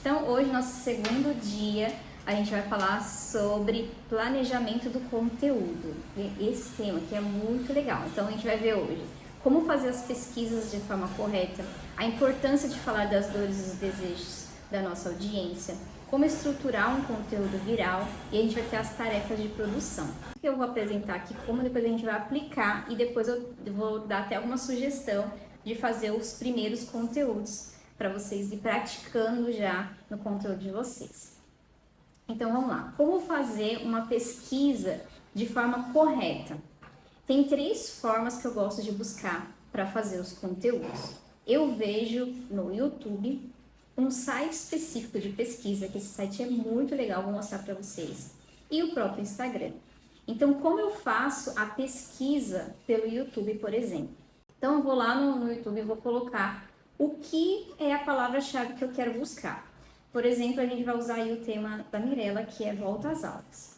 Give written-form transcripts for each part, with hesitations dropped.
Então, hoje, nosso segundo dia, a gente vai falar sobre planejamento do conteúdo. Esse tema que é muito legal. Então, a gente vai ver hoje como fazer as pesquisas de forma correta, a importância de falar das dores e dos desejos da nossa audiência, como estruturar um conteúdo viral e a gente vai ter as tarefas de produção. Eu vou apresentar aqui como depois a gente vai aplicar e depois eu vou dar até alguma sugestão de fazer os primeiros conteúdos para vocês ir praticando já no conteúdo de vocês. Então vamos lá, como fazer uma pesquisa de forma correta? Tem 3 formas que eu gosto de buscar para fazer os conteúdos. Eu vejo no YouTube um site específico de pesquisa, que esse site é muito legal, vou mostrar para vocês, e o próprio Instagram. Então, como eu faço a pesquisa pelo YouTube, por exemplo? Então, eu vou lá no YouTube e vou colocar o que é a palavra-chave que eu quero buscar. Por exemplo, a gente vai usar aí o tema da Mirella, que é volta às aulas.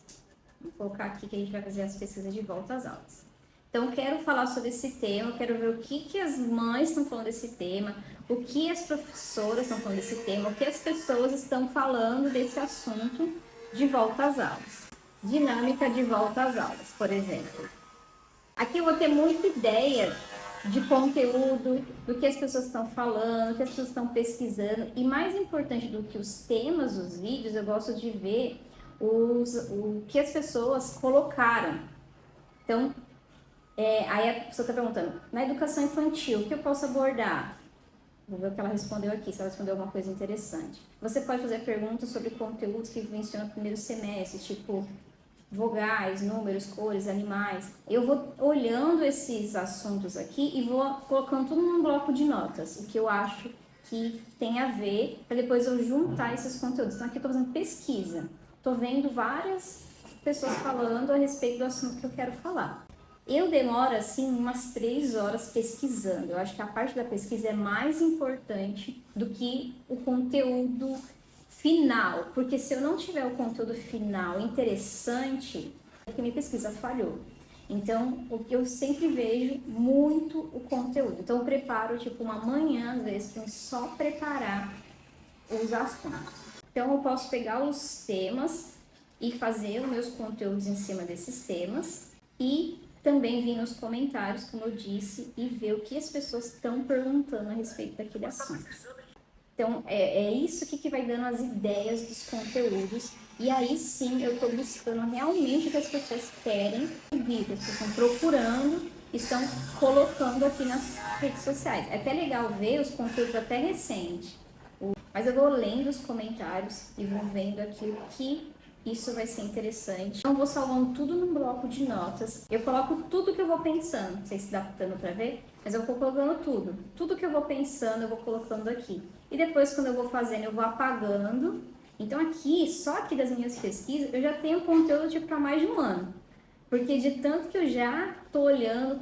Vou colocar aqui que a gente vai fazer as pesquisas de volta às aulas. Então, quero falar sobre esse tema, quero ver o que as mães estão falando desse tema, o que as professoras estão falando desse tema, o que as pessoas estão falando desse assunto de volta às aulas. Dinâmica de volta às aulas, por exemplo. Aqui eu vou ter muita ideia de conteúdo, do que as pessoas estão falando, do que as pessoas estão pesquisando. E mais importante do que os temas dos vídeos, eu gosto de ver o que as pessoas colocaram. Então, aí a pessoa está perguntando, na educação infantil, o que eu posso abordar? Vou ver o que ela respondeu aqui, se ela respondeu alguma coisa interessante. Você pode fazer perguntas sobre conteúdos que mencionam no primeiro semestre, tipo vogais, números, cores, animais. Eu vou olhando esses assuntos aqui e vou colocando tudo num bloco de notas, o que eu acho que tem a ver, para depois eu juntar esses conteúdos. Então aqui eu estou fazendo pesquisa, estou vendo várias pessoas falando a respeito do assunto que eu quero falar. Eu demoro assim umas 3 horas pesquisando. Eu acho que a parte da pesquisa é mais importante do que o conteúdo final, porque se eu não tiver o conteúdo final interessante, é que minha pesquisa falhou. Então, o que eu sempre vejo muito o conteúdo. Então, eu preparo tipo uma manhã, às vezes, para só preparar os assuntos. Então, eu posso pegar os temas e fazer os meus conteúdos em cima desses temas e também vir nos comentários, como eu disse, e ver o que as pessoas estão perguntando a respeito daquele assunto. Então, é isso que vai dando as ideias dos conteúdos. E aí sim, eu estou buscando realmente o que as pessoas querem ouvir, que as pessoas estão procurando, estão colocando aqui nas redes sociais. É até legal ver os conteúdos até recentes. Mas eu vou lendo os comentários e vou vendo aqui o que isso vai ser interessante. Então, eu vou salvando tudo num bloco de notas. Eu coloco tudo que eu vou pensando. Não sei se dá dando para ver, mas eu vou colocando tudo. Tudo que eu vou pensando, eu vou colocando aqui. E depois, quando eu vou fazendo, eu vou apagando. Então, aqui, só aqui das minhas pesquisas, eu já tenho conteúdo tipo para mais de um ano. Porque de tanto que eu já tô olhando,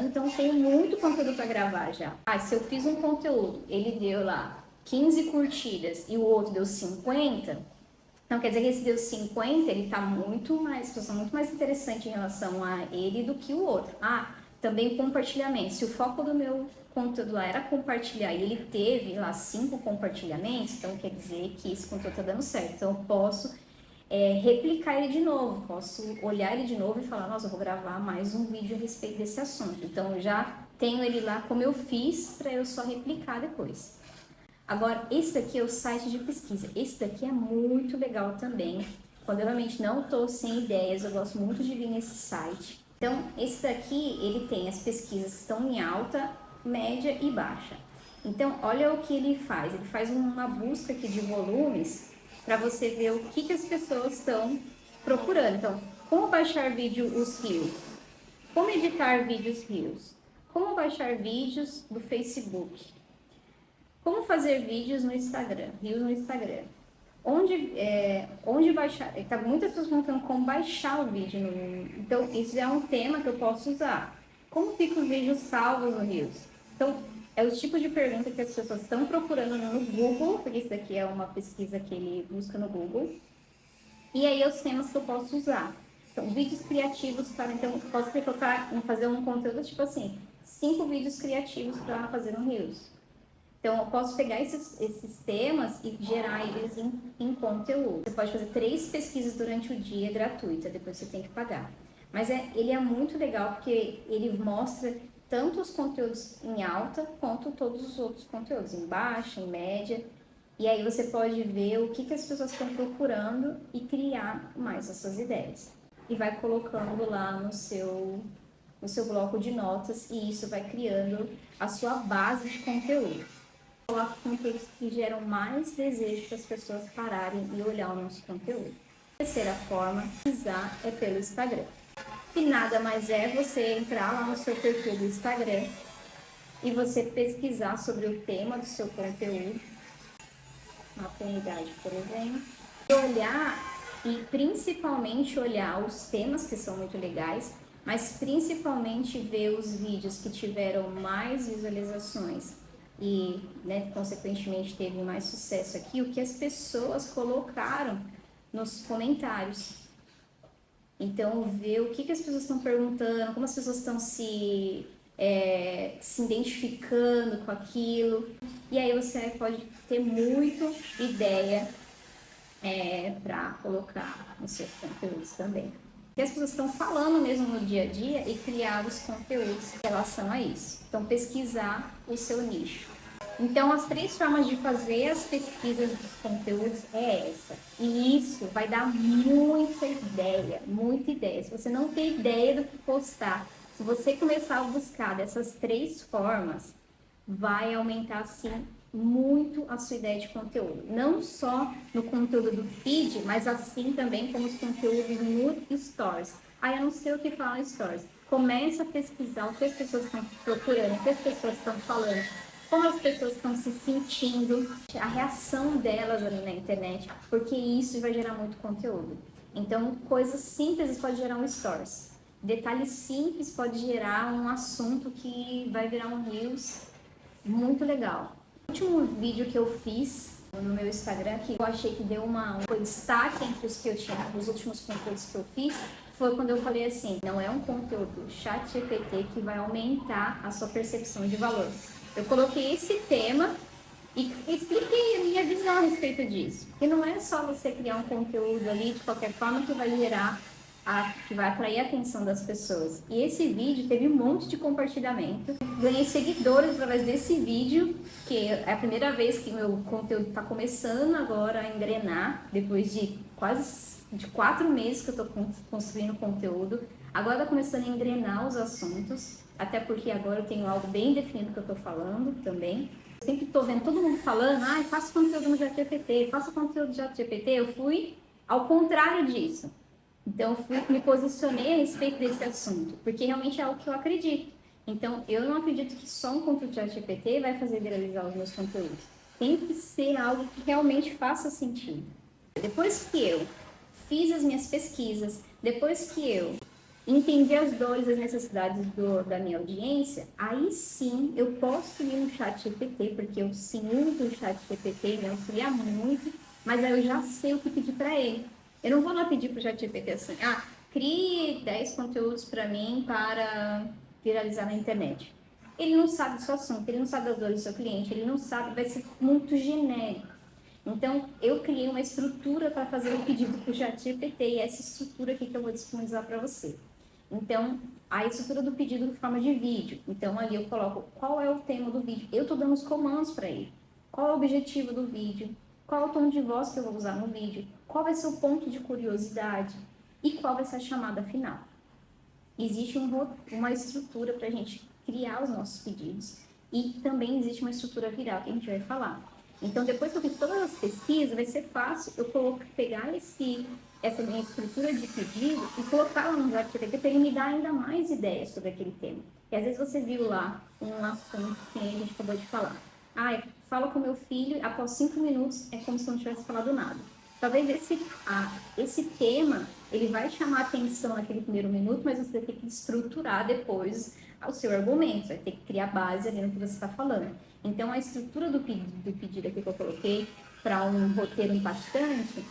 então eu tenho muito conteúdo para gravar já. Se eu fiz um conteúdo, ele deu lá 15 curtidas e o outro deu 50... Então, quer dizer que esse deu 50, ele está muito mais interessante em relação a ele do que o outro. Também o compartilhamento. Se o foco do meu conteúdo lá era compartilhar e ele teve lá 5 compartilhamentos, então quer dizer que esse conteúdo está dando certo. Então, eu posso replicar ele de novo, posso olhar ele de novo e falar, nossa, eu vou gravar mais um vídeo a respeito desse assunto. Então, eu já tenho ele lá como eu fiz para eu só replicar depois. Agora, esse daqui é o site de pesquisa. Esse daqui é muito legal também. Quando eu realmente não estou sem ideias, eu gosto muito de vir nesse site. Então, esse daqui, ele tem as pesquisas que estão em alta, média e baixa. Então, olha o que ele faz. Ele faz uma busca aqui de volumes para você ver o que as pessoas estão procurando. Então, como baixar os Reels? Como editar vídeos Reels? Como baixar vídeos do Facebook? Como fazer vídeos no Instagram, Reels no Instagram? Onde baixar? Muitas pessoas perguntando como baixar o vídeo. Então, isso é um tema que eu posso usar. Como ficam os vídeos salvos no Reels? Então, é o tipo de pergunta que as pessoas estão procurando no Google, porque isso daqui é uma pesquisa que ele busca no Google. E aí, os temas que eu posso usar. Então, vídeos criativos, tá? Então, eu posso fazer um conteúdo tipo assim, 5 vídeos criativos para fazer no Reels. Então, eu posso pegar esses temas e gerar eles em conteúdo. Você pode fazer 3 pesquisas durante o dia gratuita, depois você tem que pagar. Mas ele é muito legal porque ele mostra tanto os conteúdos em alta quanto todos os outros conteúdos, em baixa, em média. E aí você pode ver o que as pessoas estão procurando e criar mais essas ideias. E vai colocando lá no seu bloco de notas e isso vai criando a sua base de conteúdo. Coloque conteúdos que geram mais desejo para as pessoas pararem e olhar o nosso conteúdo. A terceira forma de usar é pelo Instagram. E nada mais é você entrar lá no seu perfil do Instagram e você pesquisar sobre o tema do seu conteúdo, maternidade, por exemplo, e olhar e principalmente olhar os temas que são muito legais, mas principalmente ver os vídeos que tiveram mais visualizações e, né, consequentemente teve mais sucesso aqui, o que as pessoas colocaram nos comentários. Então, ver o que as pessoas estão perguntando, como as pessoas estão se identificando com aquilo. E aí você pode ter muito ideia para colocar nos seus conteúdos também. Que as pessoas estão falando mesmo no dia a dia e criar os conteúdos em relação a isso. Então, pesquisar o seu nicho. Então, as 3 formas de fazer as pesquisas dos conteúdos é essa. E isso vai dar muita ideia, muita ideia. Se você não tem ideia do que postar, se você começar a buscar dessas 3 formas, vai aumentar, assim, muito a sua ideia de conteúdo. Não só no conteúdo do feed, mas assim também como os conteúdos no Stories. Aí eu não sei o que falar no Stories. Começa a pesquisar o que as pessoas estão procurando, o que as pessoas estão falando, como as pessoas estão se sentindo, a reação delas ali na internet, porque isso vai gerar muito conteúdo. Então, coisas simples pode gerar um Stories. Detalhes simples pode gerar um assunto que vai virar um Reels muito legal. O último vídeo que eu fiz no meu Instagram, que eu achei que deu um destaque entre os que eu tinha, os últimos conteúdos que eu fiz, foi quando eu falei assim, não é um conteúdo ChatGPT que vai aumentar a sua percepção de valor. Eu coloquei esse tema e expliquei a minha visão a respeito disso. Que não é só você criar um conteúdo ali de qualquer forma que vai gerar, que vai atrair a atenção das pessoas. E esse vídeo teve um monte de compartilhamento. Ganhei seguidores através desse vídeo, que é a primeira vez que meu conteúdo está começando agora a engrenar, depois de quase 4 meses que eu estou construindo conteúdo. Agora está começando a engrenar os assuntos. Até porque agora eu tenho algo bem definido que eu estou falando também. Eu sempre estou vendo todo mundo falando, faça conteúdo no ChatGPT, faça conteúdo no ChatGPT. Eu fui ao contrário disso. Então, me posicionei a respeito desse assunto, porque realmente é algo que eu acredito. Então, eu não acredito que só um conteúdo do ChatGPT vai fazer viralizar os meus conteúdos. Tem que ser algo que realmente faça sentido. Depois que eu fiz as minhas pesquisas, depois que eu entendi as dores e as necessidades da minha audiência, aí sim eu posso ir no ChatGPT, porque eu sim uso o ChatGPT, me auxilia muito, mas aí eu já sei o que pedir para ele. Eu não vou lá pedir para o ChatGPT assim, crie 10 conteúdos para mim para viralizar na internet. Ele não sabe do seu assunto, ele não sabe das dores do seu cliente, ele não sabe, vai ser muito genérico. Então, eu criei uma estrutura para fazer o pedido para o ChatGPT e essa estrutura aqui que eu vou disponibilizar para você. Então, a estrutura do pedido em forma de vídeo. Então, ali eu coloco qual é o tema do vídeo. Eu estou dando os comandos para ele. Qual é o objetivo do vídeo? Qual é o tom de voz que eu vou usar no vídeo? Qual vai ser o ponto de curiosidade? E qual vai ser a chamada final? Existe uma estrutura para a gente criar os nossos pedidos. E também existe uma estrutura viral que a gente vai falar. Então, depois que eu fiz todas as pesquisas, vai ser fácil eu pegar essa minha estrutura de pedido e colocar lá no ChatGPT para ele me dar ainda mais ideias sobre aquele tema. E às vezes você viu lá um assunto que a gente acabou de falar. Fala com meu filho, após 5 minutos é como se não tivesse falado nada. Talvez esse tema, ele vai chamar atenção naquele primeiro minuto, mas você vai ter que estruturar depois o seu argumento, vai ter que criar base ali no que você está falando. Então, a estrutura do pedido aqui que eu coloquei para um roteiro impactante,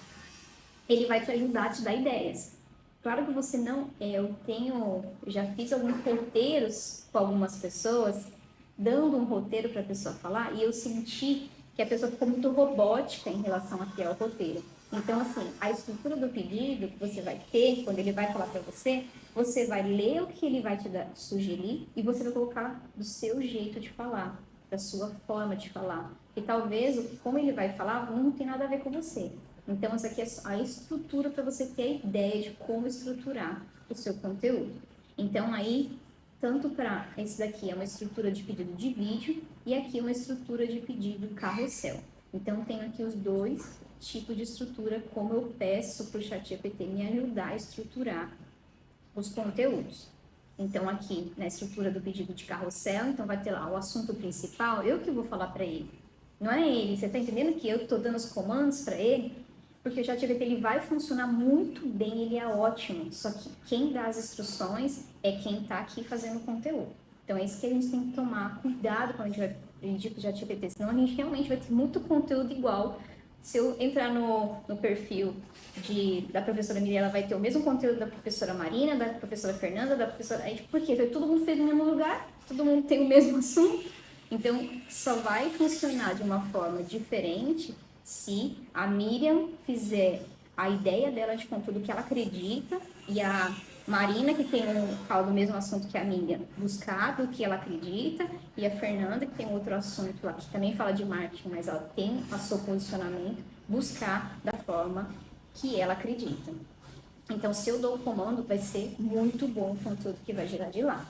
ele vai te ajudar a te dar ideias. Claro que você não... Eu já fiz alguns roteiros com algumas pessoas dando um roteiro para a pessoa falar e eu senti que a pessoa ficou muito robótica em relação aqui ao roteiro. Então, assim, a estrutura do pedido que você vai ter, quando ele vai falar para você, você vai ler o que ele vai te sugerir e você vai colocar do seu jeito de falar, da sua forma de falar. E talvez, como ele vai falar, não tem nada a ver com você. Então, essa aqui é a estrutura para você ter a ideia de como estruturar o seu conteúdo. Então, aí, tanto para esse daqui é uma estrutura de pedido de vídeo e aqui é uma estrutura de pedido carrossel. Então, tenho aqui os dois tipos de estrutura, como eu peço para o ChatGPT me ajudar a estruturar os conteúdos. Então, aqui na estrutura do pedido de carrossel, então vai ter lá o assunto principal, eu que vou falar para ele. Não é ele, você está entendendo que eu estou dando os comandos para ele? Porque o ChatGPT ele vai funcionar muito bem, ele é ótimo, só que quem dá as instruções é quem está aqui fazendo o conteúdo. Então é isso que a gente tem que tomar cuidado quando a gente vai pedir para o ChatGPT, senão a gente realmente vai ter muito conteúdo igual. Se eu entrar no perfil da professora Miriam, ela vai ter o mesmo conteúdo da professora Marina, da professora Fernanda, da professora... Aí, por quê? Todo mundo fez no mesmo lugar, todo mundo tem o mesmo assunto, então só vai funcionar de uma forma diferente se a Miriam fizer a ideia dela de conteúdo que ela acredita e a Marina, que fala do mesmo assunto que a Miriam, buscar do que ela acredita, e a Fernanda, que tem outro assunto lá, que também fala de marketing, mas ela tem o seu posicionamento, buscar da forma que ela acredita. Então, se eu dou o comando, vai ser muito bom o conteúdo que vai gerar de lá.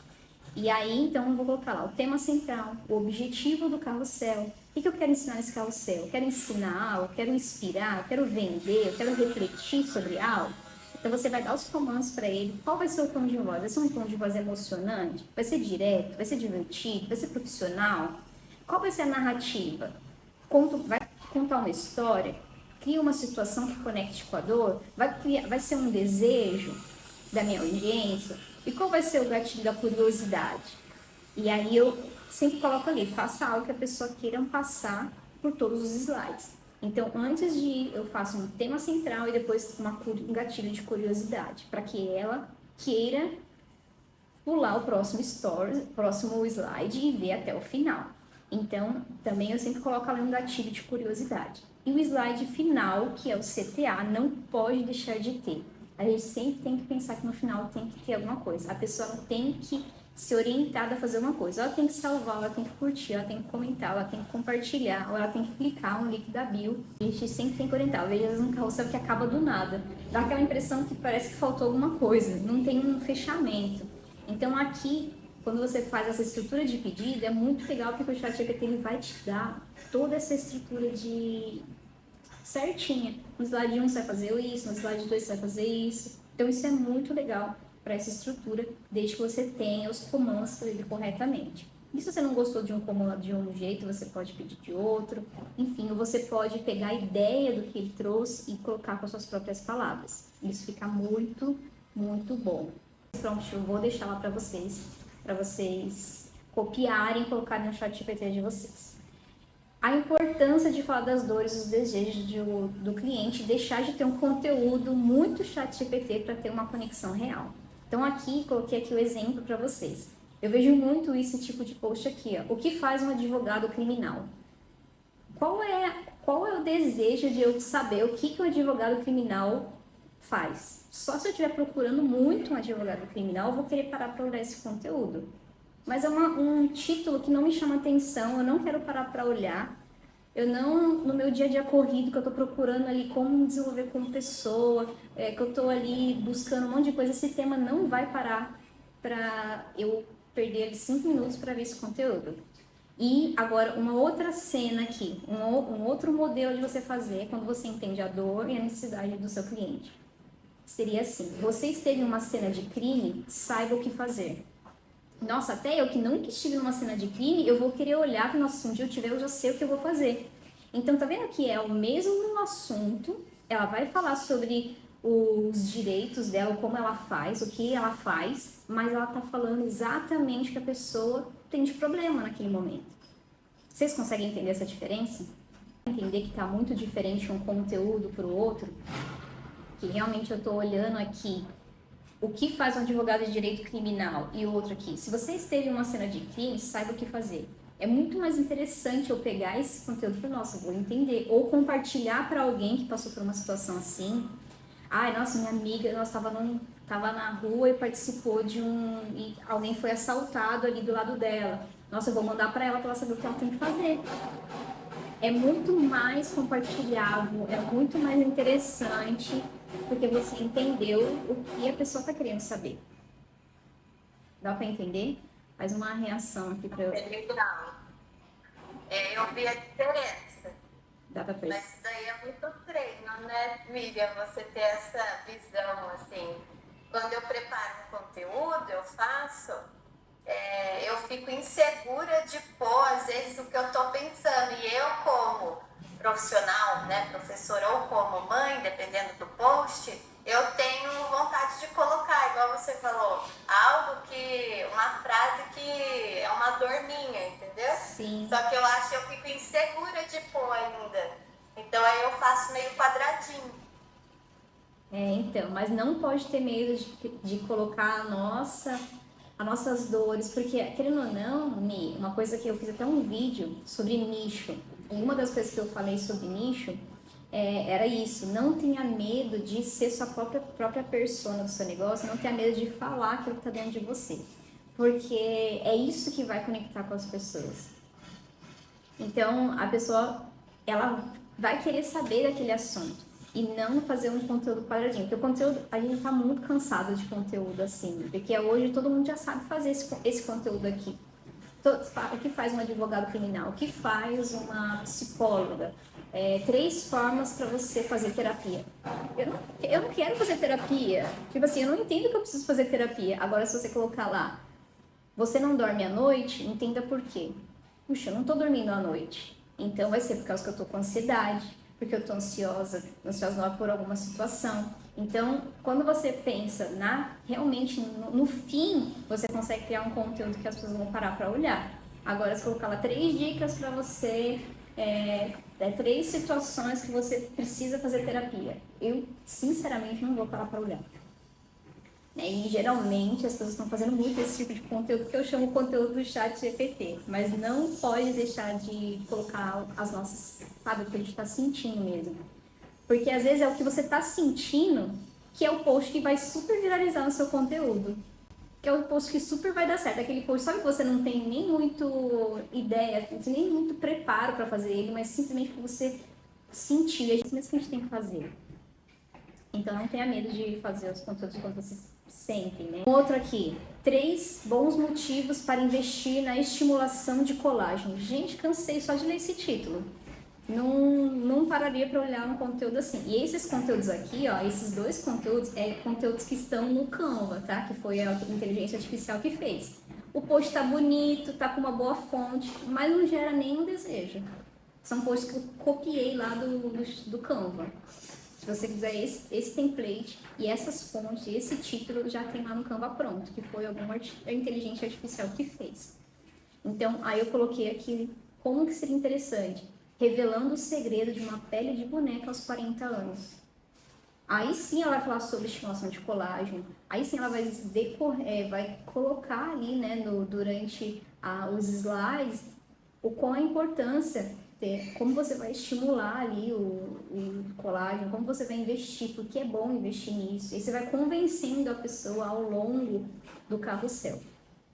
E aí, então, eu vou colocar lá o tema central, o objetivo do carrossel. O que eu quero ensinar nesse carrossel? Eu quero ensinar algo, eu quero inspirar, eu quero vender, eu quero refletir sobre algo. Então, você vai dar os comandos para ele. Qual vai ser o tom de voz? Vai ser um tom de voz emocionante? Vai ser direto? Vai ser divertido? Vai ser profissional? Qual vai ser a narrativa? Vai contar uma história? Cria uma situação que conecte com a dor? Vai ser um desejo da minha audiência? E qual vai ser o gatilho da curiosidade? E aí eu sempre coloco ali, faça algo que a pessoa queira passar por todos os slides. Então, antes de ir, eu faço um tema central e depois um gatilho de curiosidade, para que ela queira pular o próximo slide e ver até o final. Então, também eu sempre coloco ali um gatilho de curiosidade. E o slide final, que é o CTA, não pode deixar de ter. A gente sempre tem que pensar que no final tem que ter alguma coisa. A pessoa tem que ser orientada a fazer uma coisa. Ela tem que salvar, ela tem que curtir, ela tem que comentar, ela tem que compartilhar, ou ela tem que clicar no link da bio. A gente sempre tem que orientar. Eu vejo às vezes um carrossel que acaba do nada. Dá aquela impressão que parece que faltou alguma coisa, não tem um fechamento. Então aqui, quando você faz essa estrutura de pedido, é muito legal porque o ChatGPT ele vai te dar toda essa estrutura de certinha. No slide 1 você vai fazer isso, no slide 2 você vai fazer isso. Então isso é muito legal para essa estrutura, desde que você tenha os comandos para ele corretamente. E se você não gostou de um comando de um jeito, você pode pedir de outro. Enfim, você pode pegar a ideia do que ele trouxe e colocar com as suas próprias palavras. Isso fica muito, muito bom. Pronto, eu vou deixar lá para vocês copiarem e colocarem no ChatGPT de vocês. A importância de falar das dores e dos desejos do cliente, deixar de ter um conteúdo muito ChatGPT para ter uma conexão real. Então aqui, coloquei aqui o exemplo para vocês. Eu vejo muito esse tipo de post aqui, ó. O que faz um advogado criminal? Qual é o desejo de eu saber o que um advogado criminal faz? Só se eu estiver procurando muito um advogado criminal, eu vou querer parar para olhar esse conteúdo. Mas é um título que não me chama atenção, eu não quero parar para olhar. No meu dia a dia corrido, que eu tô procurando ali como me desenvolver como pessoa, que eu tô ali buscando um monte de coisa, esse tema não vai parar para eu perder ali 5 minutos para ver esse conteúdo. E agora, uma outra cena aqui, um outro modelo de você fazer quando você entende a dor e a necessidade do seu cliente. Seria assim, você esteve em uma cena de crime, saiba o que fazer. Nossa, até eu que nunca estive numa cena de crime, eu vou querer olhar para nossa, se um dia eu tiver, eu já sei o que eu vou fazer. Então, tá vendo que é o mesmo assunto, ela vai falar sobre os direitos dela, como ela faz, o que ela faz, mas ela tá falando exatamente o que a pessoa tem de problema naquele momento. Vocês conseguem entender essa diferença? Entender que tá muito diferente um conteúdo pro outro? Que realmente eu tô olhando aqui O que faz um advogado de direito criminal? E o outro aqui, se você esteve em uma cena de crime, saiba o que fazer. É muito mais interessante eu pegar esse conteúdo e falar, nossa, vou entender. Ou compartilhar para alguém que passou por uma situação assim. Ai, nossa, minha amiga, nós tava na rua e participou de e alguém foi assaltado ali do lado dela. Nossa, eu vou mandar para ela saber o que ela tem que fazer. É muito mais compartilhável, é muito mais interessante, porque você entendeu o que a pessoa está querendo saber. Dá para entender? Faz uma reação aqui para eu. É legal. Eu vi a diferença. Dá para perceber. Mas isso daí é muito treino, né, Miriam? Você ter essa visão, assim. Quando eu preparo um conteúdo, eu fico insegura de pôr, às vezes, o que eu estou pensando. E eu, como profissional, né, professora ou como mãe, dependendo do post, eu tenho vontade de colocar, igual você falou, uma frase que é uma dor minha, entendeu? Sim. Só que eu fico insegura de pôr ainda. Então aí eu faço meio quadradinho. Então, mas não pode ter medo de colocar as nossas dores, porque, querendo ou não, uma coisa que eu fiz até um vídeo sobre nicho, e uma das coisas que eu falei sobre nicho era isso, não tenha medo de ser sua própria persona do seu negócio, não tenha medo de falar aquilo que está dentro de você, porque é isso que vai conectar com as pessoas. Então, a pessoa, ela vai querer saber daquele assunto e não fazer um conteúdo quadradinho, porque o conteúdo, a gente tá muito cansado de conteúdo assim, porque hoje todo mundo já sabe fazer esse conteúdo aqui. O que faz um advogado criminal? O que faz uma psicóloga? 3 formas para você fazer terapia. Eu não quero fazer terapia. Tipo assim, eu não entendo que eu preciso fazer terapia. Agora, se você colocar lá, você não dorme à noite, entenda por quê. Puxa, eu não tô dormindo à noite. Então vai ser por causa que eu tô com ansiedade, porque eu tô ansiosa por alguma situação. Então, quando você pensa realmente no fim, você consegue criar um conteúdo que as pessoas vão parar para olhar. Agora, se colocar lá 3 dicas para você, 3 situações que você precisa fazer terapia, eu sinceramente não vou parar para olhar. E geralmente as pessoas estão fazendo muito esse tipo de conteúdo que eu chamo conteúdo do chat GPT, mas não pode deixar de colocar as nossas, sabe, o que a gente está sentindo mesmo. Porque às vezes é o que você está sentindo que é o post que vai super viralizar no seu conteúdo. Que é o post que super vai dar certo. Aquele post, sabe que você não tem nem muito ideia, nem muito preparo para fazer ele, mas simplesmente que você sentiu. É isso mesmo que a gente tem que fazer. Então não tenha medo de fazer os conteúdos quando vocês sentem, né? Outro aqui, 3 bons motivos para investir na estimulação de colágeno. Gente, cansei só de ler esse título. Não pararia para olhar um conteúdo assim. E esses conteúdos aqui, ó, esses 2 conteúdos, conteúdos que estão no Canva, tá? Que foi a inteligência artificial que fez. O post tá bonito, tá com uma boa fonte, mas não gera nenhum desejo. São posts que eu copiei lá do Canva. Se você quiser esse template e essas fontes, esse título já tem lá no Canva pronto, que foi alguma inteligência artificial que fez. Então, aí eu coloquei aqui como que seria interessante, revelando o segredo de uma pele de boneca aos 40 anos. Aí sim ela vai falar sobre estimulação de colágeno, aí sim ela vai colocar ali, né, durante os slides, qual a importância, como você vai estimular ali o colágeno, como você vai investir, porque é bom investir nisso. E você vai convencendo a pessoa ao longo do carrossel.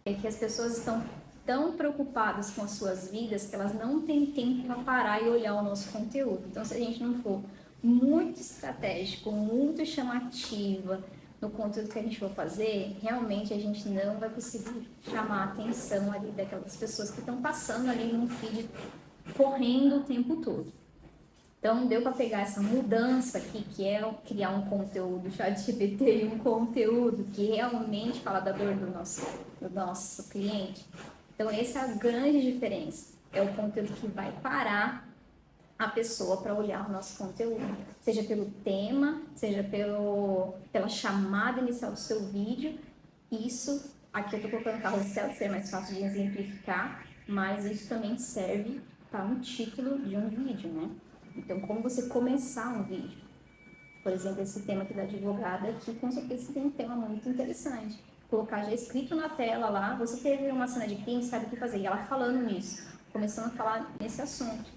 É que as pessoas estão tão preocupadas com as suas vidas que elas não têm tempo para parar e olhar o nosso conteúdo. Então, se a gente não for muito estratégico, muito chamativa no conteúdo que a gente for fazer, realmente a gente não vai conseguir chamar a atenção ali daquelas pessoas que estão passando ali no feed correndo o tempo todo. Então, deu para pegar essa mudança aqui, que é criar um conteúdo ChatGPT e um conteúdo que realmente fala da dor do nosso cliente. Então, essa é a grande diferença. É o conteúdo que vai parar a pessoa para olhar o nosso conteúdo. Seja pelo tema, seja pela chamada inicial do seu vídeo. Isso, aqui eu estou colocando carrossel, para ser mais fácil de exemplificar, mas isso também serve para um título de um vídeo, né? Então, como você começar um vídeo. Por exemplo, esse tema aqui da advogada, que com certeza tem um tema muito interessante. Colocar já escrito na tela lá, você teve uma cena de crime, sabe o que fazer. E ela falando nisso, começando a falar nesse assunto.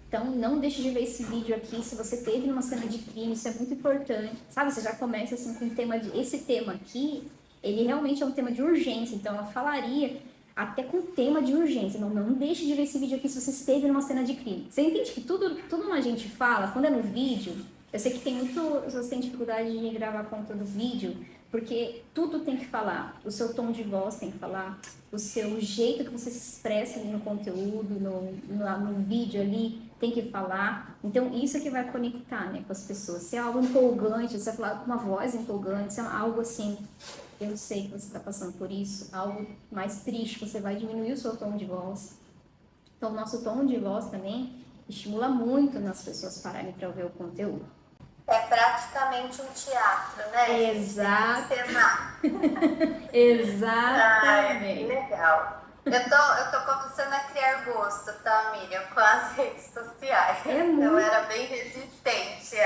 Então, não deixe de ver esse vídeo aqui, se você teve uma cena de crime, isso é muito importante. Sabe, você já começa assim com o tema de... Esse tema aqui, ele realmente é um tema de urgência, então ela falaria até com tema de urgência. Não deixe de ver esse vídeo aqui se você esteve numa cena de crime. Você entende que tudo a gente fala, quando é no vídeo, eu sei que tem muito... Você tem dificuldade de gravar conta do vídeo, porque tudo tem que falar. O seu tom de voz tem que falar, o seu jeito que você se expressa ali no conteúdo, no vídeo ali, tem que falar. Então, isso é que vai conectar, né, com as pessoas. Se é algo empolgante, você vai falar com uma voz empolgante, se é algo assim, eu sei que você está passando por isso, algo mais triste, você vai diminuir o seu tom de voz. Então, o nosso tom de voz também estimula muito nas pessoas pararem para ver o conteúdo. É praticamente um teatro, né? Exato. Exatamente. Legal. Eu tô começando a criar gosto, tá, Miriam, com as redes sociais. Eu era bem resistente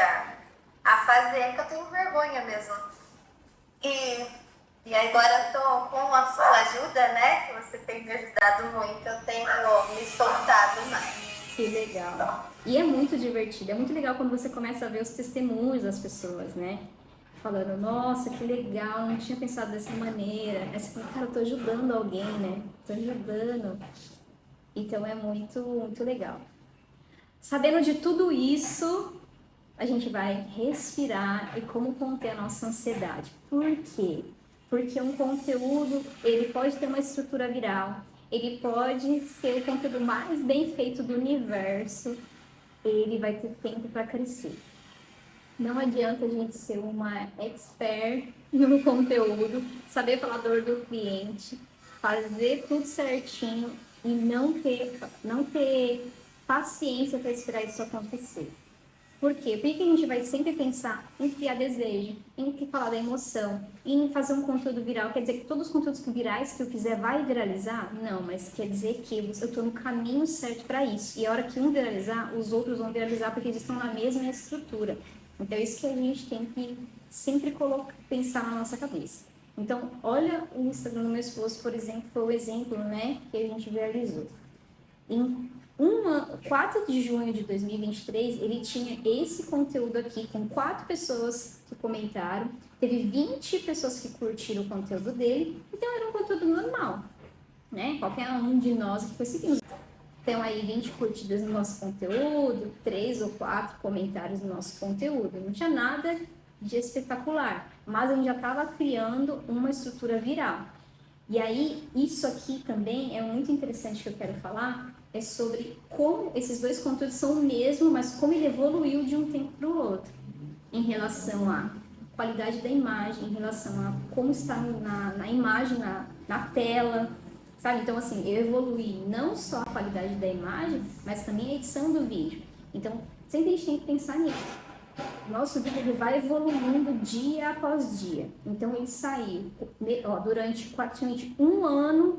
a fazer, que eu tenho vergonha mesmo. E agora eu tô com a sua ajuda, né? Que você tem me ajudado muito, eu tenho me soltado mais. Que legal. E é muito divertido, é muito legal quando você começa a ver os testemunhos das pessoas, né? Falando, nossa, que legal, não tinha pensado dessa maneira. Aí você fala, cara, eu tô ajudando alguém, né? Tô ajudando. Então é muito, muito legal. Sabendo de tudo isso, a gente vai respirar e como conter a nossa ansiedade. Por quê? Porque um conteúdo, ele pode ter uma estrutura viral, ele pode ser o conteúdo mais bem feito do universo, ele vai ter tempo para crescer. Não adianta a gente ser uma expert no conteúdo, saber falar da dor do cliente, fazer tudo certinho e não ter paciência para esperar isso acontecer. Por quê? Por que a gente vai sempre pensar em criar desejo, em falar da emoção, em fazer um conteúdo viral? Quer dizer que todos os conteúdos virais que eu fizer vai viralizar? Não, mas quer dizer que eu estou no caminho certo para isso. E a hora que um viralizar, os outros vão viralizar porque eles estão na mesma estrutura. Então é isso que a gente tem que sempre pensar na nossa cabeça. Então, olha o Instagram do meu esposo, por exemplo, foi o exemplo, né, que a gente viralizou. Em 4 de junho de 2023, ele tinha esse conteúdo aqui com 4 pessoas que comentaram, teve 20 pessoas que curtiram o conteúdo dele, então era um conteúdo normal, né? Qualquer um de nós que conseguimos. Então aí 20 curtidas no nosso conteúdo, 3 ou 4 comentários no nosso conteúdo, não tinha nada de espetacular, mas a gente já estava criando uma estrutura viral. E aí, isso aqui também é muito interessante que eu quero falar, é sobre como esses dois conteúdos são o mesmo, mas como ele evoluiu de um tempo para o outro, em relação à qualidade da imagem, em relação a como está na imagem, na tela, sabe? Então, assim, eu evoluí não só a qualidade da imagem, mas também a edição do vídeo. Então, sempre a gente tem que pensar nisso. Nosso vídeo ele vai evoluindo dia após dia. Então ele saiu, durante praticamente um ano,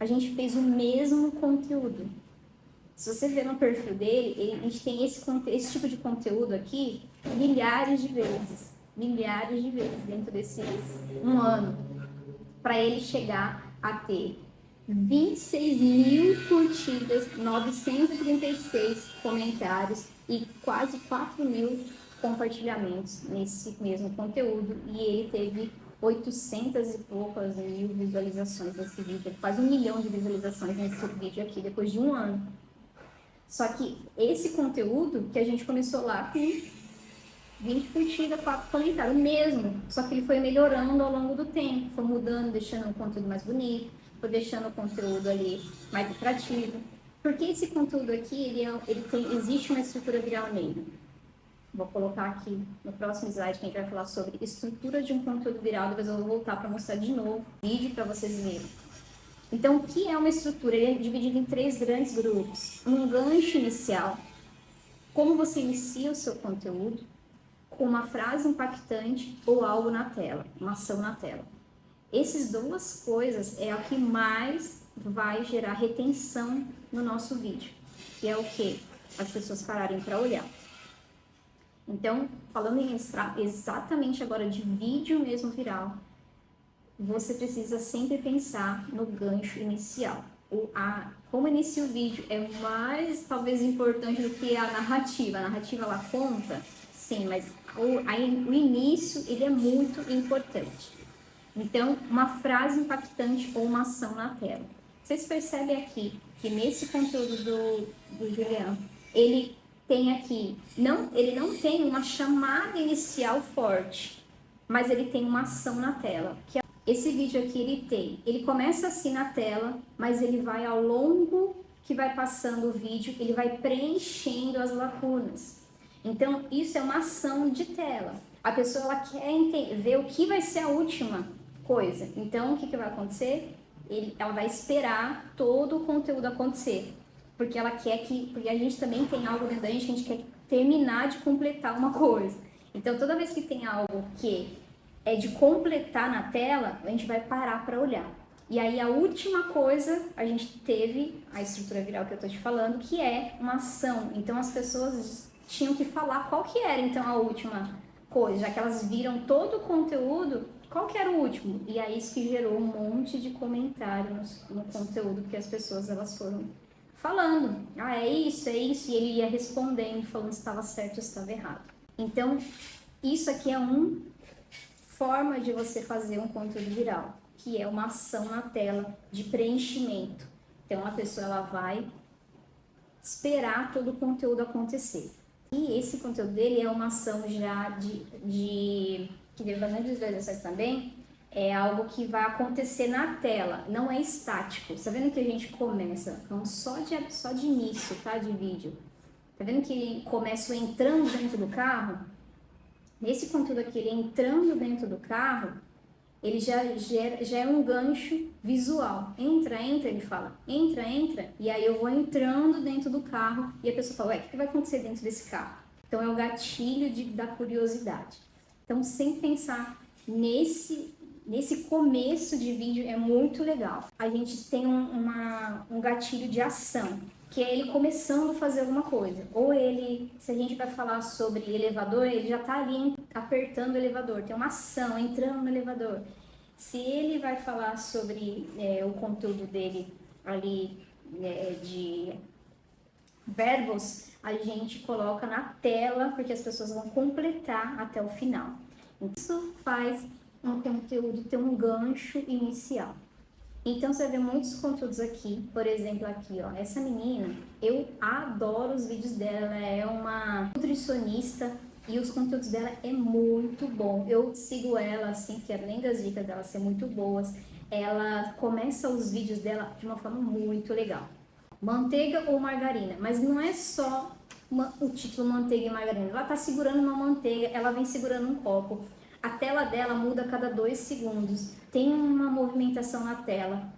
a gente fez o mesmo conteúdo. Se você ver no perfil dele, a gente tem esse tipo de conteúdo aqui milhares de vezes dentro desse um ano, para ele chegar a ter 26 mil curtidas, 936 comentários e quase 4 mil compartilhamentos nesse mesmo conteúdo, e ele teve 800 e poucas mil visualizações nesse vídeo, quase 1 milhão de visualizações nesse vídeo aqui, depois de um ano. Só que esse conteúdo que a gente começou lá com 20 curtidas, 4 comentários, mesmo, só que ele foi melhorando ao longo do tempo, foi mudando, deixando o conteúdo mais bonito, foi deixando o conteúdo ali mais atrativo. Porque esse conteúdo aqui, existe uma estrutura viral nele. Vou colocar aqui no próximo slide que a gente vai falar sobre estrutura de um conteúdo viral, depois eu vou voltar para mostrar de novo o vídeo para vocês verem. Então, o que é uma estrutura? Ele é dividido em 3 grandes grupos. Um gancho inicial, como você inicia o seu conteúdo, com uma frase impactante ou algo na tela, uma ação na tela. Essas 2 coisas é o que mais vai gerar retenção no nosso vídeo, que é o que? As pessoas pararem para olhar. Então, falando exatamente agora de vídeo mesmo viral, você precisa sempre pensar no gancho inicial. Como inicia o vídeo é mais, talvez, importante do que a narrativa. A narrativa, ela conta, sim, mas o início, ele é muito importante. Então, uma frase impactante ou uma ação na tela. Vocês percebem aqui que nesse conteúdo do Julian, ele tem aqui, ele não tem uma chamada inicial forte, mas ele tem uma ação na tela. Esse vídeo aqui ele começa assim na tela, mas ele vai ao longo que vai passando o vídeo, ele vai preenchendo as lacunas. Então, isso é uma ação de tela. A pessoa, ela quer ver o que vai ser a última coisa. Então, o que vai acontecer? Ela vai esperar todo o conteúdo acontecer. Porque porque a gente também tem algo dentro da gente que a gente quer terminar de completar uma coisa. Então, toda vez que tem algo que é de completar na tela, a gente vai parar para olhar. E aí a última coisa, a gente teve a estrutura viral que eu tô te falando, que é uma ação. Então as pessoas tinham que falar qual que era então a última coisa, já que elas viram todo o conteúdo, qual que era o último? E aí isso que gerou um monte de comentários no conteúdo que as pessoas elas foram falando. Ah, é isso, e ele ia respondendo, falando se estava certo ou se estava errado. Então, isso aqui é uma forma de você fazer um conteúdo viral, que é uma ação na tela de preenchimento. Então, a pessoa ela vai esperar todo o conteúdo acontecer. E esse conteúdo dele é uma ação já que teve bastante visualizações também, é algo que vai acontecer na tela, não é estático. Tá vendo que a gente começa só de início, tá, de vídeo? Tá vendo que começa entrando dentro do carro? Nesse conteúdo aqui, ele entrando dentro do carro, ele já é um gancho visual. Entra, ele fala, entra, e aí eu vou entrando dentro do carro e a pessoa fala, ué, o que vai acontecer dentro desse carro? Então é o gatilho da curiosidade. Então, sem pensar nesse começo de vídeo é muito legal. A gente tem um gatilho de ação, que é ele começando a fazer alguma coisa. Ou se a gente vai falar sobre elevador, ele já está ali apertando o elevador, tem uma ação, entrando no elevador. Se ele vai falar sobre o conteúdo dele ali de verbos, a gente coloca na tela, porque as pessoas vão completar até o final. Isso faz um conteúdo ter um gancho inicial. Então, você vê muitos conteúdos aqui, por exemplo, aqui, ó, essa menina, eu adoro os vídeos dela, ela é uma nutricionista e os conteúdos dela é muito bom. Eu sigo ela, assim, que além das dicas dela ser muito boas, ela começa os vídeos dela de uma forma muito legal. Manteiga ou margarina, mas não é só o título manteiga e margarina, ela tá segurando uma manteiga, ela vem segurando um copo. A tela dela muda a cada 2 segundos, tem uma movimentação na tela.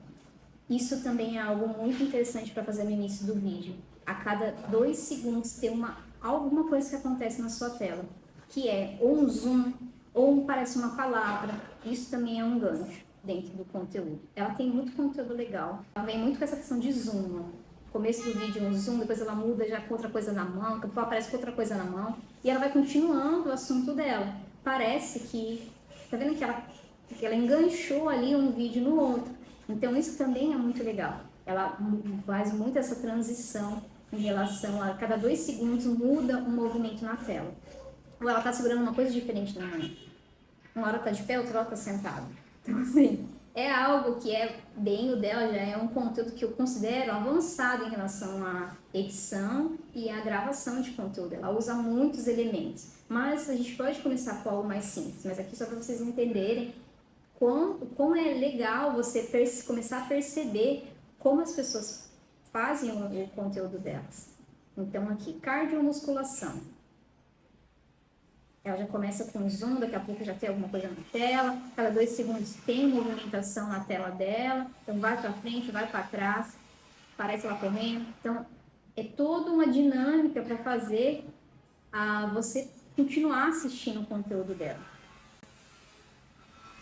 Isso também é algo muito interessante para fazer no início do vídeo. A cada 2 segundos tem alguma coisa que acontece na sua tela, que é ou um zoom, ou parece uma palavra. Isso também é um gancho dentro do conteúdo. Ela tem muito conteúdo legal, ela vem muito com essa questão de zoom, ó. Começo do vídeo um zoom, depois ela muda já com outra coisa na mão, depois aparece com outra coisa na mão, e ela vai continuando o assunto dela. Parece que, tá vendo que ela enganchou ali um vídeo no outro. Então isso também é muito legal. Ela faz muito essa transição em relação a cada 2 segundos muda um movimento na tela. Ou ela tá segurando uma coisa diferente na mão. Uma hora tá de pé, outra hora tá sentada. Então assim, é algo que é bem o dela, já é um conteúdo que eu considero avançado em relação à edição e à gravação de conteúdo. Ela usa muitos elementos, mas a gente pode começar com algo mais simples. Mas aqui só para vocês entenderem como é legal você começar a perceber como as pessoas fazem o conteúdo delas. Então aqui, cardiomusculação. Ela já começa com zoom, daqui a pouco já tem alguma coisa na tela, cada 2 segundos tem movimentação na tela dela, então vai para frente, vai para trás, parece ela correndo. Então é toda uma dinâmica para fazer você continuar assistindo o conteúdo dela.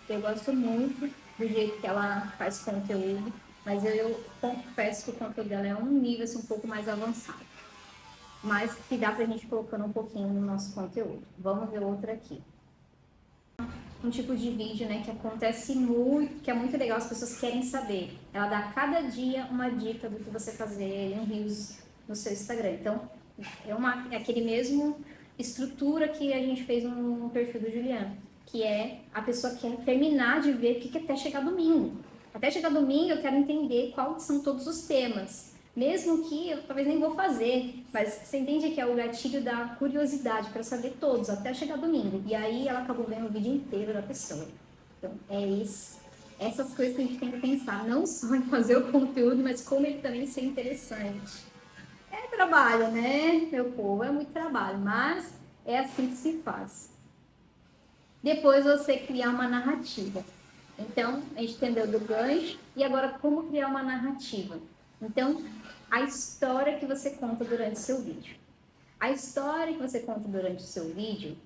Eu gosto muito do jeito que ela faz conteúdo, mas eu confesso que o conteúdo dela é um nível assim, um pouco mais avançado. mas que dá pra gente colocando um pouquinho no nosso conteúdo. Vamos ver outra aqui. Um tipo de vídeo, né, que acontece muito, que é muito legal, as pessoas querem saber. Ela dá cada dia uma dica do que você fazer em Reels no seu Instagram. Então, é aquele mesmo estrutura que a gente fez no perfil do Juliano, que é a pessoa quer terminar de ver o que até chegar domingo. Até chegar domingo eu quero entender quais são todos os temas. Mesmo que eu talvez nem vou fazer, mas você entende que é o gatilho da curiosidade para saber todos, até chegar domingo. E aí ela acabou vendo o vídeo inteiro da pessoa. Então, essas coisas que a gente tem que pensar, não só em fazer o conteúdo, mas como ele também ser interessante. É trabalho, né, meu povo? É muito trabalho, mas é assim que se faz. Depois você criar uma narrativa. Então, a gente entendeu do gancho e agora como criar uma narrativa. Então, a história que você conta durante o seu vídeo. A história que você conta durante o seu vídeo,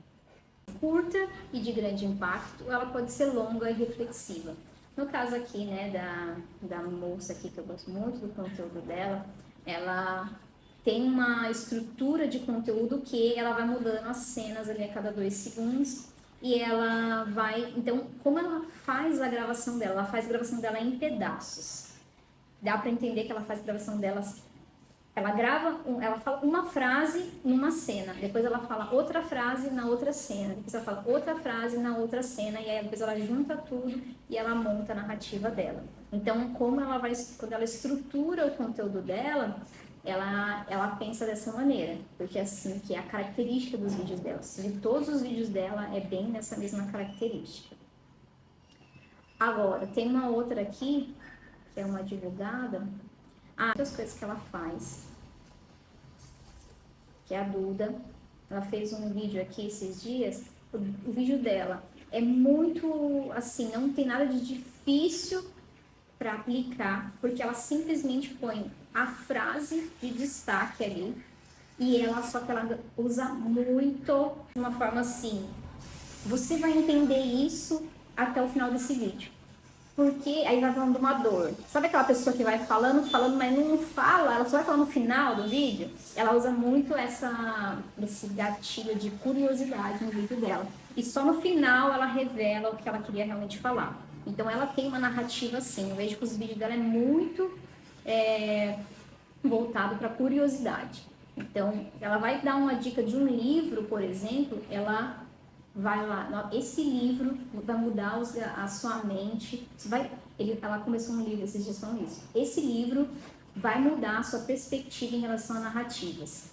curta e de grande impacto, ela pode ser longa e reflexiva. No caso aqui, né, da moça aqui, que eu gosto muito do conteúdo dela, ela tem uma estrutura de conteúdo que ela vai mudando as cenas ali a cada 2 segundos e ela vai... Então, como ela faz a gravação dela? Ela faz a gravação dela em pedaços. Dá para entender que ela faz a gravação delas. Ela grava, ela fala uma frase numa cena, depois ela fala outra frase na outra cena, depois ela fala outra frase na outra cena, e aí depois ela junta tudo e ela monta a narrativa dela. Então, como ela vai, quando ela estrutura o conteúdo dela, ela pensa dessa maneira, porque assim, que é a característica dos vídeos dela. De todos os vídeos dela é bem nessa mesma característica. Agora, tem uma outra aqui, que é uma divulgada. Outras coisas que ela faz, que é a Duda. Ela fez um vídeo aqui esses dias. O vídeo dela é muito assim, não tem nada de difícil para aplicar, porque ela simplesmente põe a frase de destaque ali e só que ela usa muito de uma forma assim. Você vai entender isso até o final desse vídeo. Porque aí vai falando de uma dor. Sabe aquela pessoa que vai falando, mas não fala, ela só vai falar no final do vídeo? Ela usa muito esse gatilho de curiosidade no vídeo dela. E só no final ela revela o que ela queria realmente falar. Então ela tem uma narrativa assim. Eu vejo que os vídeos dela é muito voltado para curiosidade. Então, ela vai dar uma dica de um livro, por exemplo, ela vai lá, esse livro vai mudar a sua mente. Ela começou um livro, esses dias falando isso. Esse livro vai mudar a sua perspectiva em relação a narrativas.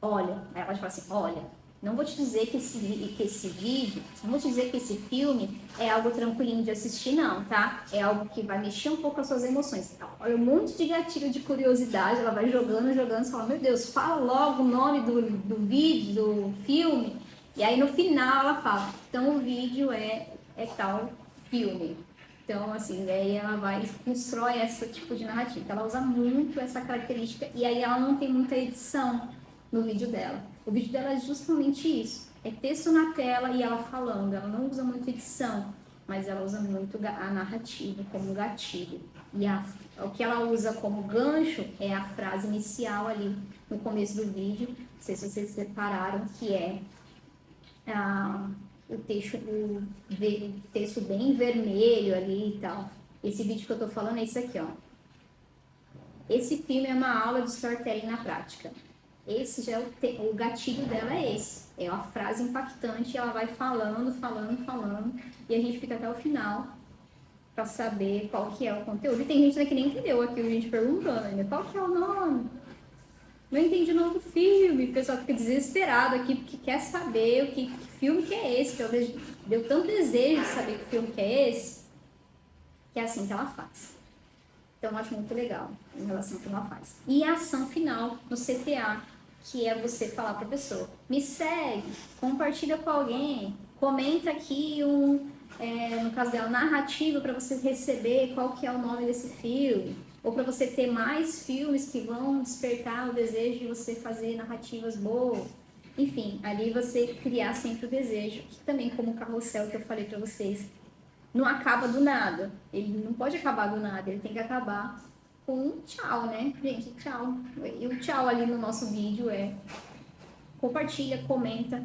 Olha, aí ela fala assim, olha, não vou te dizer que esse vídeo, não vou te dizer que esse filme é algo tranquilinho de assistir, não, tá? É algo que vai mexer um pouco as suas emoções. Então, olha, um monte de gatilho de curiosidade, ela vai jogando, você fala, meu Deus, fala logo o nome do vídeo, do filme. E aí no final ela fala, então o vídeo é tal filme. Então, assim, aí ela constrói esse tipo de narrativa. Ela usa muito essa característica e aí ela não tem muita edição no vídeo dela. O vídeo dela é justamente isso. É texto na tela e ela falando. Ela não usa muito edição, mas ela usa muito a narrativa como gatilho. E o que ela usa como gancho é a frase inicial ali no começo do vídeo. Não sei se vocês separaram, que é o texto bem vermelho ali e tal. Esse vídeo que eu tô falando é esse aqui, ó. Esse filme é uma aula de storytelling na prática. Esse já é o gatilho dela é esse. É uma frase impactante, ela vai falando, e a gente fica até o final para saber qual que é o conteúdo. E tem gente que nem entendeu aqui, a gente perguntando ainda, qual que é o nome? Não entendi o nome do filme, o pessoal fica desesperado aqui, porque quer saber o que filme que é esse, que deu tanto desejo de saber que filme que é esse, que é assim que ela faz. Então, eu acho muito legal em relação ao que ela faz. E a ação final no CTA, que é você falar para a pessoa, me segue, compartilha com alguém, comenta aqui no caso dela, narrativa para você receber qual que é o nome desse filme, ou para você ter mais filmes que vão despertar o desejo de você fazer narrativas boas. Enfim, ali você criar sempre o desejo, que também como o carrossel que eu falei para vocês, não acaba do nada. Ele não pode acabar do nada, ele tem que acabar com um tchau, né? Gente, tchau. E o tchau ali no nosso vídeo é compartilha, comenta,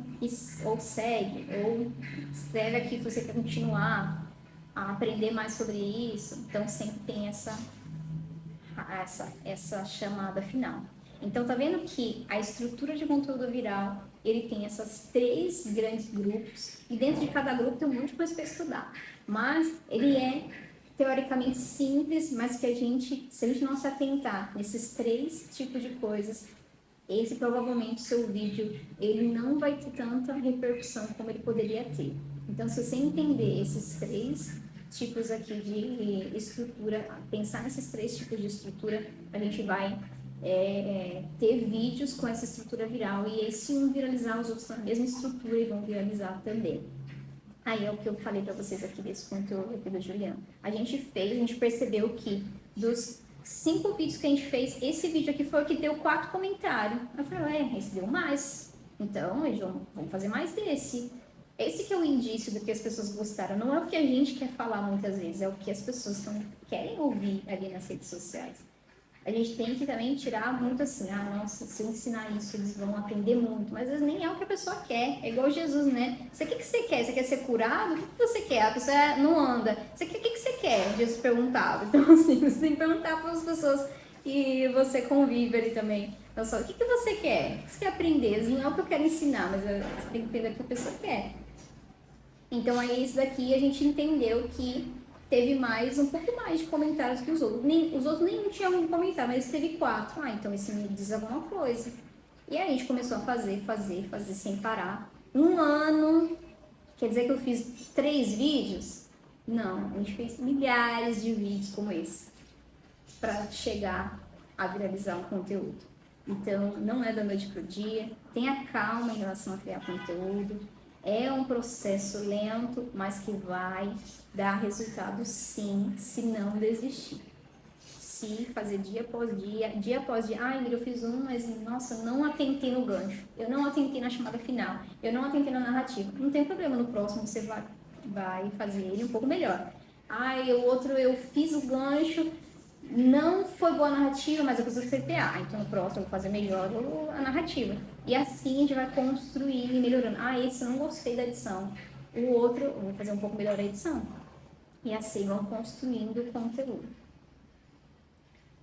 ou segue, ou escreve aqui se você quer continuar a aprender mais sobre isso. Então sempre tem essa chamada final. Então tá vendo que a estrutura de conteúdo viral, ele tem essas 3 grandes grupos, e dentro de cada grupo tem um monte de coisa para estudar. Mas ele é teoricamente simples, mas que se a gente não se atentar nesses 3 tipos de coisas, esse provavelmente seu vídeo ele não vai ter tanta repercussão como ele poderia ter. Então, se você entender esses 3 tipos aqui de estrutura, pensar nesses 3 tipos de estrutura, a gente vai ter vídeos com essa estrutura viral, e aí se um viralizar, os outros na mesma estrutura e vão viralizar também. Aí é o que eu falei pra vocês aqui desse conteúdo aqui do Juliano. A gente percebeu que dos 5 vídeos que a gente fez, esse vídeo aqui foi o que deu 4 comentários. Eu falei, esse deu mais. Então, vamos fazer mais desse. Esse que é o indício do que as pessoas gostaram. Não é o que a gente quer falar muitas vezes, é o que as pessoas querem ouvir ali nas redes sociais. A gente tem que também tirar muito assim, nossa, se eu ensinar isso, eles vão aprender muito. Mas às vezes nem é o que a pessoa quer. É igual Jesus, né? O que você quer? Você quer ser curado? O que você quer? A pessoa não anda. O que você quer? Jesus perguntava. Então, assim, você tem que perguntar para as pessoas que você convive ali também. Então, só, o que você quer? O que você quer aprender? Não é o que eu quero ensinar, mas você tem que entender o que a pessoa quer. Então, aí, isso daqui a gente entendeu que teve um pouco mais de comentários que os outros. Os outros nem tinham um comentário, mas teve 4. Então esse me diz alguma coisa. E aí a gente começou a fazer sem parar. 1 ano, quer dizer que eu fiz 3 vídeos? Não, a gente fez milhares de vídeos como esse para chegar a viralizar um conteúdo. Então, não é da noite pro dia. Tenha calma em relação a criar conteúdo. É um processo lento, mas que vai dar resultado sim, se não desistir. Se fazer dia após dia, eu fiz mas nossa, não atentei no gancho, eu não atentei na chamada final, eu não atentei na narrativa. Não tem problema, no próximo você vai fazer ele um pouco melhor. O outro eu fiz o gancho, não foi boa a narrativa, mas eu preciso CTA. Então no próximo eu vou fazer melhor a narrativa. E assim a gente vai construindo e melhorando. Esse eu não gostei da edição. O outro eu vou fazer um pouco melhor a edição. E assim vão construindo o conteúdo.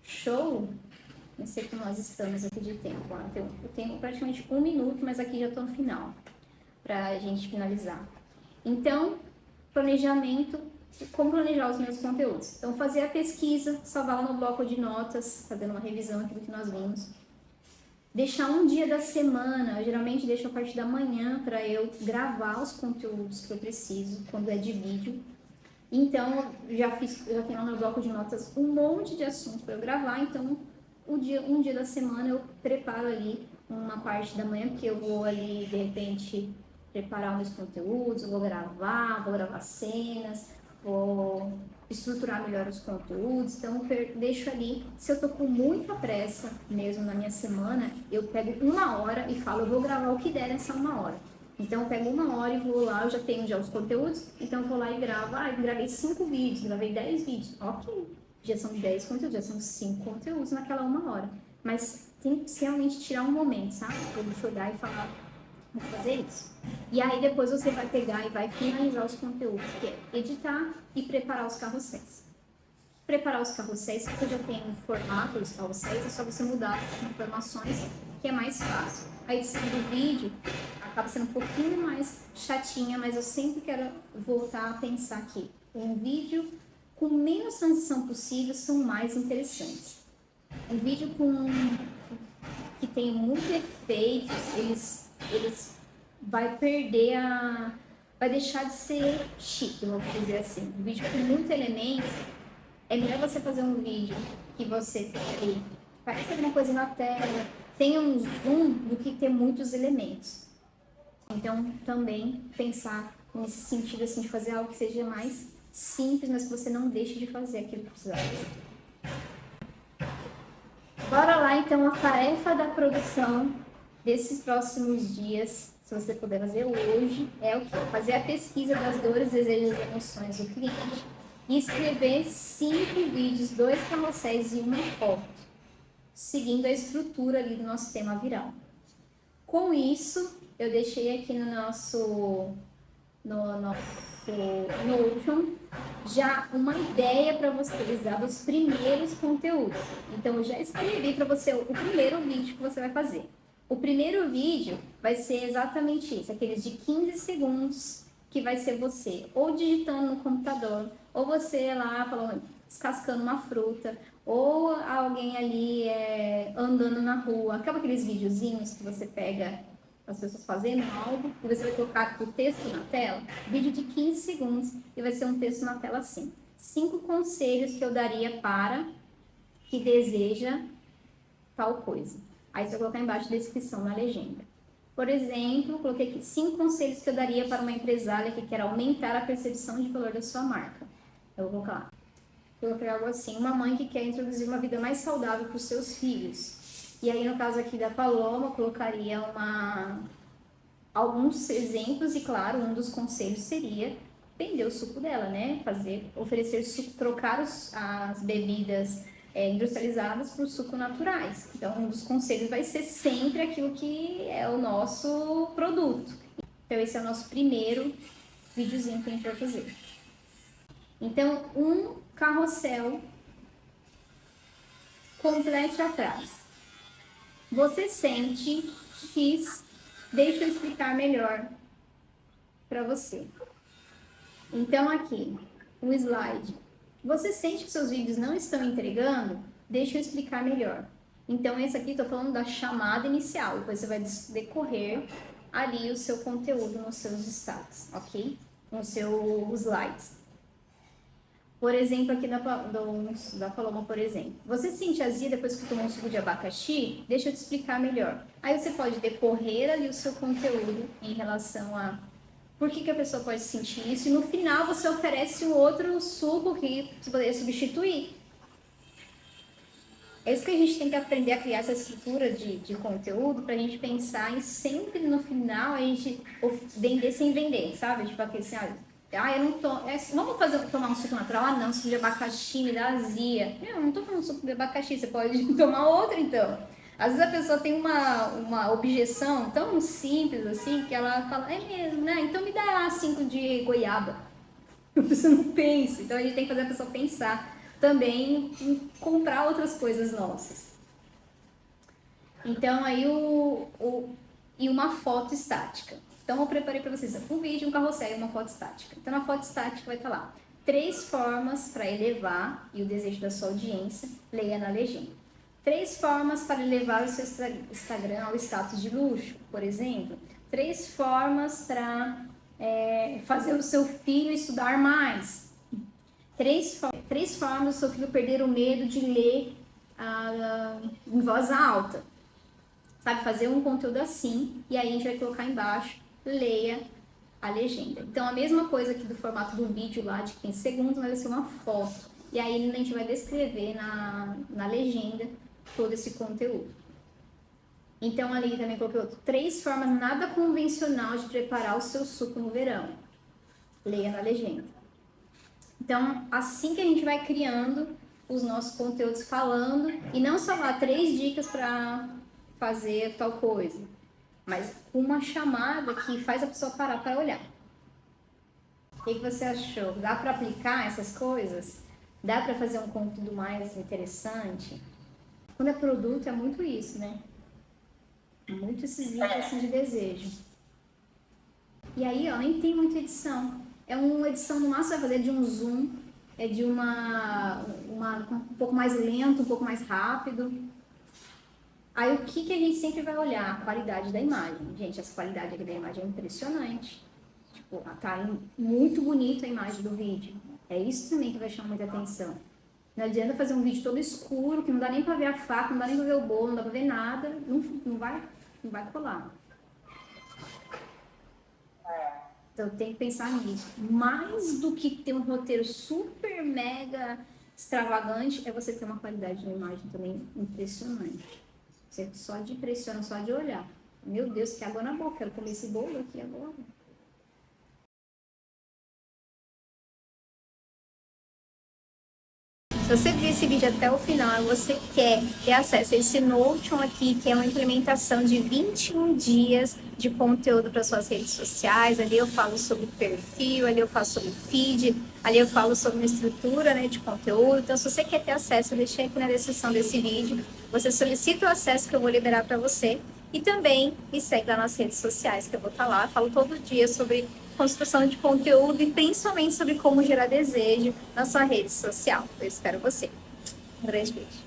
Show? Não sei como nós estamos aqui de tempo. Eu tenho praticamente 1 minuto, mas aqui já estou no final. Pra gente finalizar. Então, planejamento. Como planejar os meus conteúdos. Então, fazer a pesquisa, salvar lá no bloco de notas, fazendo uma revisão daquilo que nós vimos. Deixar um dia da semana, eu geralmente deixo a partir da manhã para eu gravar os conteúdos que eu preciso, quando é de vídeo. Então, já tenho lá no bloco de notas um monte de assuntos para eu gravar, então um dia da semana eu preparo ali uma parte da manhã, porque eu vou ali, de repente, preparar os meus conteúdos, vou gravar cenas, vou estruturar melhor os conteúdos, então eu deixo ali, se eu tô com muita pressa mesmo na minha semana, eu pego 1 hora e falo, eu vou gravar o que der nessa 1 hora. Então eu pego 1 hora e vou lá, eu já tenho os conteúdos, então eu vou lá e gravo, gravei 5 vídeos, gravei 10 vídeos, ok, já são 10 conteúdos, já são 5 conteúdos naquela 1 hora, mas tem que realmente tirar um momento, sabe, pra eu jogar e falar, vou fazer isso. E aí depois você vai pegar e vai finalizar os conteúdos, que é editar e preparar os carrosséis. Preparar os carrosséis, você já tem o formato dos carrosséis, é só você mudar as informações, que é mais fácil. A edição do vídeo acaba sendo um pouquinho mais chatinha, mas eu sempre quero voltar a pensar que um vídeo com menos transição possível são mais interessantes. Um vídeo que tem muitos efeitos, eles vai deixar de ser chique, vamos dizer assim. Um vídeo com muito elemento, é melhor você fazer um vídeo que você tem ali, parece alguma coisa na tela, tenha um zoom do que ter muitos elementos. Então, também pensar nesse sentido assim, de fazer algo que seja mais simples, mas que você não deixe de fazer aquilo que precisa fazer. Bora lá, então, a tarefa da produção desses próximos dias, se você puder fazer hoje, é o que? Fazer a pesquisa das dores, desejos e emoções do cliente. e escrever 5 vídeos, 2 carrosséis e uma foto, seguindo a estrutura ali do nosso tema viral. Com isso, eu deixei aqui no nosso Notion já uma ideia para vocês dos primeiros conteúdos. Então, eu já escrevi para você o primeiro vídeo que você vai fazer. O primeiro vídeo vai ser exatamente isso, aqueles de 15 segundos, que vai ser você ou digitando no computador, ou você lá falando, descascando uma fruta, ou alguém ali andando na rua. Acaba aqueles videozinhos que você pega as pessoas fazendo algo e você vai colocar o texto na tela, vídeo de 15 segundos e vai ser um texto na tela assim. 5 conselhos que eu daria para que deseja tal coisa. Aí você vai colocar embaixo a descrição na legenda. Por exemplo, coloquei aqui 5 conselhos que eu daria para uma empresária que quer aumentar a percepção de valor da sua marca. Eu vou colocar lá. Coloquei algo assim, uma mãe que quer introduzir uma vida mais saudável para os seus filhos. E aí, no caso aqui da Paloma, eu colocaria alguns exemplos e, claro, um dos conselhos seria vender o suco dela, né? Oferecer suco, trocar as bebidas industrializadas por suco naturais. Então, um dos conselhos vai ser sempre aquilo que é o nosso produto. Então, esse é o nosso primeiro videozinho que a gente vai fazer. Então, um carrossel, complete a frase. Você sente X, deixa eu explicar melhor para você. Então, aqui, um slide. Você sente que seus vídeos não estão entregando? Deixa eu explicar melhor. Então, esse aqui, estou falando da chamada inicial. Depois você vai decorrer ali o seu conteúdo nos seus destaques, ok? Nos seus slides. Por exemplo, aqui da Paloma, por exemplo. Você sente azia depois que tomou um suco de abacaxi? Deixa eu te explicar melhor. Aí você pode decorrer ali o seu conteúdo em relação a por que a pessoa pode sentir isso. E no final você oferece um outro suco que você poderia substituir. É isso que a gente tem que aprender a criar essa estrutura de conteúdo para a gente pensar em sempre no final a gente vender sem vender, sabe? Tipo aquele assim, eu não tô. Vamos tomar um suco natural? Ah, não, suco de abacaxi me dá azia. Eu não tô falando suco de abacaxi, você pode tomar outro então. Às vezes a pessoa tem uma objeção tão simples assim que ela fala, é mesmo, né? Então me dá 5 de goiaba. A pessoa não pensa. Então a gente tem que fazer a pessoa pensar também em comprar outras coisas nossas. Então aí e uma foto estática. Então eu preparei para vocês um vídeo, um carrossel e uma foto estática. Então na foto estática vai estar lá 3 formas para elevar e o desejo da sua audiência, leia na legenda. 3 formas para elevar o seu Instagram ao status de luxo, por exemplo. 3 formas para fazer o seu filho estudar mais. 3 formas do seu filho perder o medo de ler em voz alta. Sabe, fazer um conteúdo assim, e aí a gente vai colocar embaixo, leia a legenda. Então, a mesma coisa aqui do formato do vídeo lá de 15 segundos, mas vai ser uma foto. E aí a gente vai descrever na legenda todo esse conteúdo. Então, ali também coloquei 3 formas nada convencional de preparar o seu suco no verão. Leia na legenda. Então, assim que a gente vai criando os nossos conteúdos falando, e não só lá 3 dicas para fazer tal coisa, mas uma chamada que faz a pessoa parar para olhar. O que você achou? Dá para aplicar essas coisas? Dá para fazer um conteúdo mais interessante? Quando é produto é muito isso, né? Muito esses vídeos assim de desejo. E aí, ó, nem tem muita edição. É uma edição no máximo vai fazer de um zoom, é de um pouco mais lento, um pouco mais rápido. Aí o que a gente sempre vai olhar? A qualidade da imagem. Gente, essa qualidade aqui da imagem é impressionante. Tipo, tá muito bonita a imagem do vídeo. É isso também que vai chamar muita atenção. Não adianta fazer um vídeo todo escuro, que não dá nem pra ver a faca, não dá nem pra ver o bolo, não dá pra ver nada. Não vai colar. Então tem que pensar nisso. Mais do que ter um roteiro super mega extravagante, é você ter uma qualidade de imagem também impressionante. Você só de impressiona, só de olhar. Meu Deus, que água na boca, quero comer esse bolo aqui agora. Se você viu esse vídeo até o final e você quer ter acesso a esse Notion aqui, que é uma implementação de 21 dias de conteúdo para suas redes sociais, ali eu falo sobre perfil, ali eu falo sobre feed, ali eu falo sobre uma estrutura, né, de conteúdo. Então, se você quer ter acesso, eu deixei aqui na descrição desse vídeo. Você solicita o acesso que eu vou liberar para você. E também me segue lá nas redes sociais, que eu vou estar lá. Falo todo dia sobre construção de conteúdo e principalmente sobre como gerar desejo na sua rede social. Eu espero você. Um grande beijo.